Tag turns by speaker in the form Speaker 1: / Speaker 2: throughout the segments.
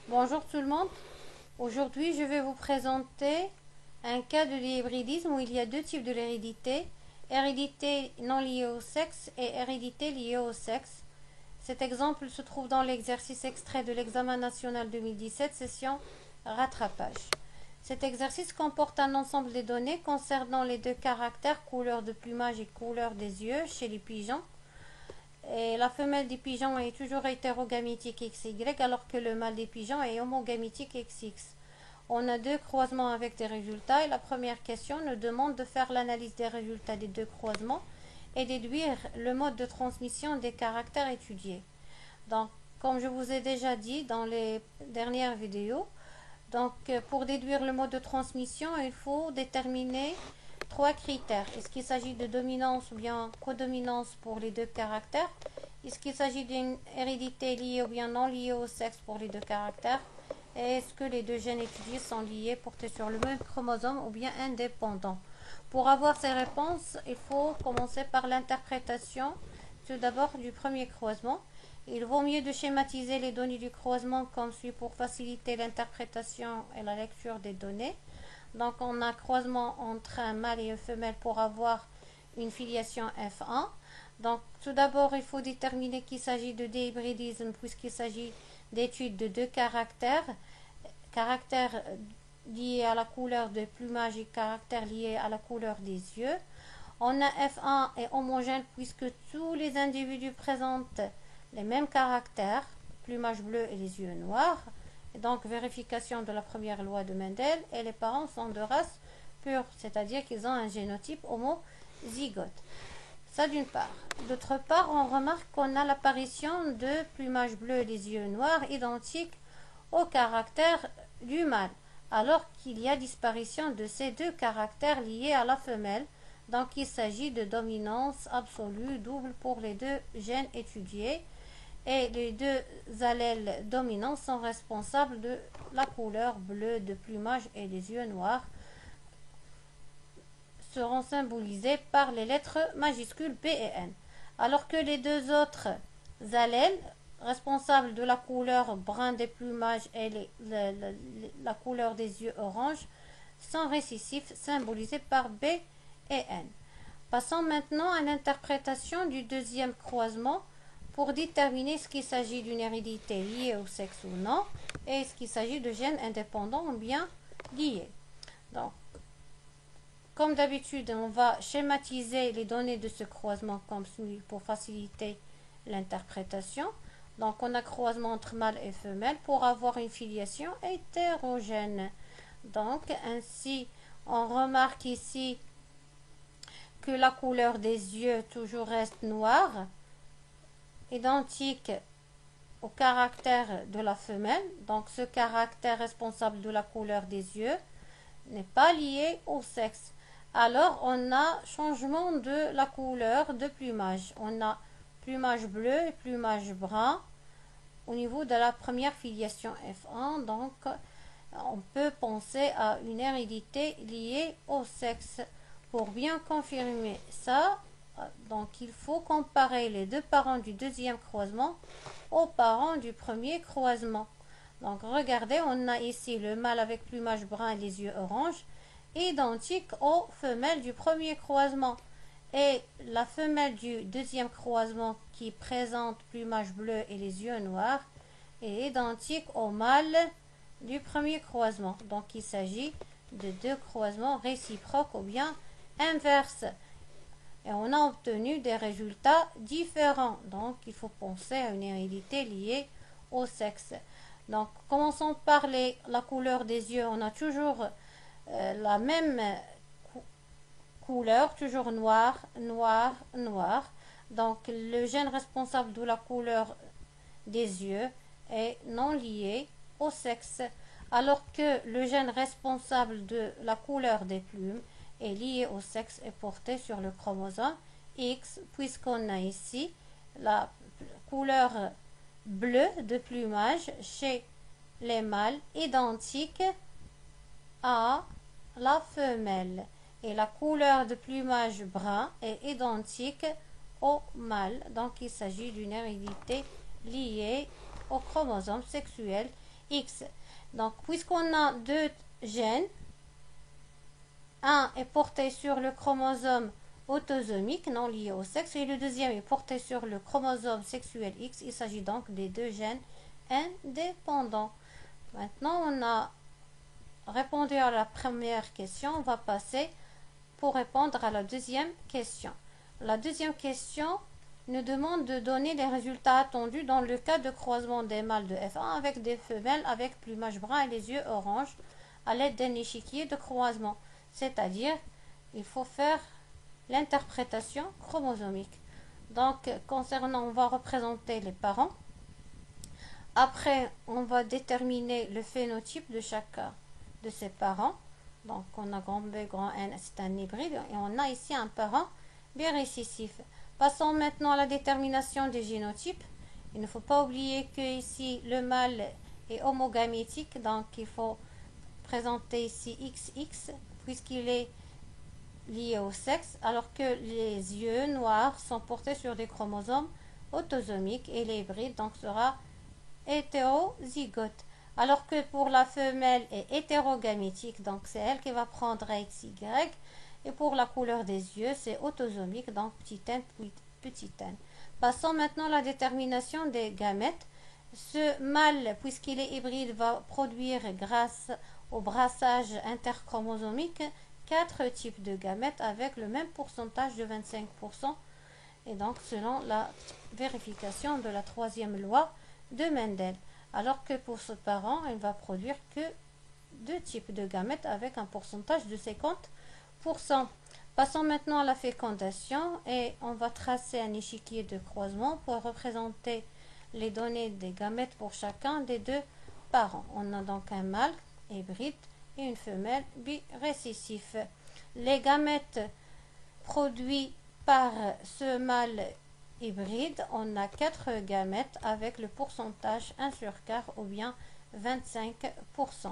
Speaker 1: Bonjour tout le monde. Aujourd'hui, je vais vous présenter un cas de l'hybridisme où il y a deux types de l'hérédité. Hérédité non liée au sexe et hérédité liée au sexe. Cet exemple se trouve dans l'exercice extrait de l'examen national 2017, session rattrapage. Cet exercice comporte un ensemble de données concernant les deux caractères couleur de plumage et couleur des yeux chez les pigeons. Et la femelle des pigeons est toujours hétérogamétique XY alors que le mâle des pigeons est homogamétique XX. On a deux croisements avec des résultats et la première question nous demande de faire l'analyse des résultats des deux croisements et déduire le mode de transmission des caractères étudiés. Donc, comme je vous ai déjà dit dans les dernières vidéos, pour déduire le mode de transmission, il faut déterminer trois critères. Est-ce qu'il s'agit de dominance ou bien codominance pour les deux caractères? Est-ce qu'il s'agit d'une hérédité liée ou bien non liée au sexe pour les deux caractères? Et est-ce que les deux gènes étudiés sont liés, portés sur le même chromosome ou bien indépendants? Pour avoir ces réponses, il faut commencer par l'interprétation tout d'abord du premier croisement. Il vaut mieux de schématiser les données du croisement comme suit pour faciliter l'interprétation et la lecture des données. Donc on a croisement entre un mâle et une femelle pour avoir une filiation F1. Donc tout d'abord il faut déterminer qu'il s'agit de déhybridisme puisqu'il s'agit d'études de deux caractères liés à la couleur de plumage et caractères liés à la couleur des yeux. On a F1 est homogène puisque tous les individus présentent les mêmes caractères, plumage bleu et les yeux noirs. Et donc vérification de la première loi de Mendel, et les parents sont de race pure, c'est-à-dire qu'ils ont un génotype homozygote. Ça d'une part. D'autre part, on remarque qu'on a l'apparition de plumage bleu et les yeux noirs identiques au caractère du mâle, alors qu'il y a disparition de ces deux caractères liés à la femelle. Donc il s'agit de dominance absolue double pour les deux gènes étudiés. Et les deux allèles dominants sont responsables de la couleur bleue de plumage et les yeux noirs seront symbolisés par les lettres majuscules B et N. Alors que les deux autres allèles responsables de la couleur brun des plumages et la couleur des yeux orange sont récessifs symbolisés par B et N. Passons maintenant à l'interprétation du deuxième croisement pour déterminer ce qu'il s'agit d'une hérédité liée au sexe ou non, et est-ce qu'il s'agit de gènes indépendants ou bien liés. Donc, comme d'habitude, on va schématiser les données de ce croisement comme suit pour faciliter l'interprétation. Donc, on a croisement entre mâle et femelle pour avoir une filiation hétérogène. Donc, ainsi, on remarque ici que la couleur des yeux toujours reste noire, identique au caractère de la femelle. Donc ce caractère responsable de la couleur des yeux n'est pas lié au sexe. Alors on a changement de la couleur de plumage. On a plumage bleu et plumage brun au niveau de la première filiation F1. Donc on peut penser à une hérédité liée au sexe. Pour bien confirmer ça, donc il faut comparer les deux parents du deuxième croisement aux parents du premier croisement. Donc regardez, on a ici le mâle avec plumage brun et les yeux orange, identique aux femelles du premier croisement. Et la femelle du deuxième croisement qui présente plumage bleu et les yeux noirs est identique au mâle du premier croisement. Donc il s'agit de deux croisements réciproques ou bien inverses. Et on a obtenu des résultats différents. Donc, il faut penser à une hérédité liée au sexe. Donc, commençons par la couleur des yeux. On a toujours la même couleur, toujours noir, noir, noir. Donc, le gène responsable de la couleur des yeux est non lié au sexe, alors que le gène responsable de la couleur des plumes est lié au sexe et porté sur le chromosome X, puisqu'on a ici la couleur bleue de plumage chez les mâles identique à la femelle, et la couleur de plumage brun est identique au mâle. Donc il s'agit d'une hérédité liée au chromosome sexuel X. Donc, puisqu'on a deux gènes, un est porté sur le chromosome autosomique non lié au sexe et le deuxième est porté sur le chromosome sexuel X. Il s'agit donc des deux gènes indépendants. Maintenant, on a répondu à la première question. On va passer pour répondre à la deuxième question. La deuxième question nous demande de donner les résultats attendus dans le cas de croisement des mâles de F1 avec des femelles avec plumage brun et les yeux orange à l'aide d'un échiquier de croisement. C'est-à-dire, il faut faire l'interprétation chromosomique. Donc, on va représenter les parents. Après, on va déterminer le phénotype de chacun de ses parents. Donc, on a grand B, grand N, c'est un hybride. Et on a ici un parent birécessif. Passons maintenant à la détermination des génotypes. Il ne faut pas oublier que ici, le mâle est homogamétique. Donc, il faut présenter ici XX, puisqu'il est lié au sexe, alors que les yeux noirs sont portés sur des chromosomes autosomiques et l'hybride donc sera hétérozygote. Alors que pour la femelle est hétérogamétique, donc c'est elle qui va prendre XY, et pour la couleur des yeux, c'est autosomique, donc petit n, petit n. Passons maintenant à la détermination des gamètes. Ce mâle, puisqu'il est hybride, va produire grâce au brassage interchromosomique 4 types de gamètes avec le même pourcentage de 25%, et donc selon la vérification de la troisième loi de Mendel. Alors que pour ce parent, il va produire que 2 types de gamètes avec un pourcentage de 50%. Passons maintenant à la fécondation et on va tracer un échiquier de croisement pour représenter les données des gamètes pour chacun des deux parents. On a donc un mâle hybride et une femelle birécessif. Les gamètes produits par ce mâle hybride, on a 4 gamètes avec le pourcentage 1 sur 4 ou bien 25%.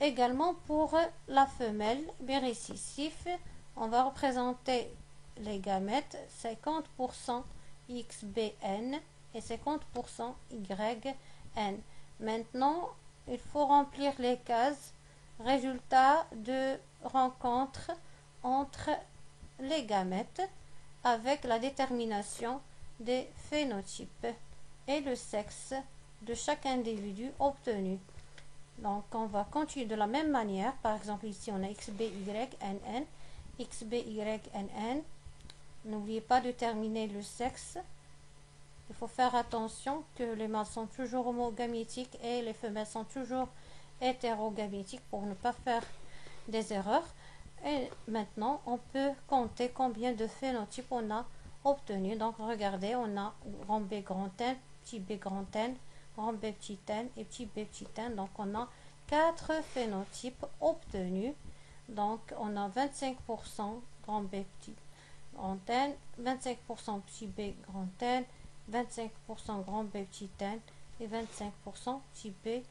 Speaker 1: Également pour la femelle birécessif, on va représenter les gamètes 50% XBN et 50% YN. Maintenant, il faut remplir les cases résultats de rencontre entre les gamètes avec la détermination des phénotypes et le sexe de chaque individu obtenu. Donc, on va continuer de la même manière. Par exemple, ici, on a XBYNN, XBYNN. N'oubliez pas de terminer le sexe. Il faut faire attention que les mâles sont toujours homogamétiques et les femelles sont toujours hétérogamétiques pour ne pas faire des erreurs. Et maintenant, on peut compter combien de phénotypes on a obtenus. Donc, regardez, on a grand B grand N, petit b grand N, grand B petit n et petit b petit n. Donc, on a 4 phénotypes obtenus. Donc, on a 25% grand B petit grand N, 25% petit b grand N, 25% grand B petit n et 25% petit b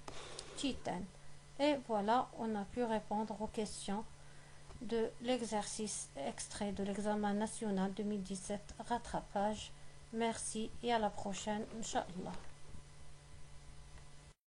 Speaker 1: petit n. Et voilà, on a pu répondre aux questions de l'exercice extrait de l'examen national 2017 rattrapage. Merci et à la prochaine, Inch'Allah.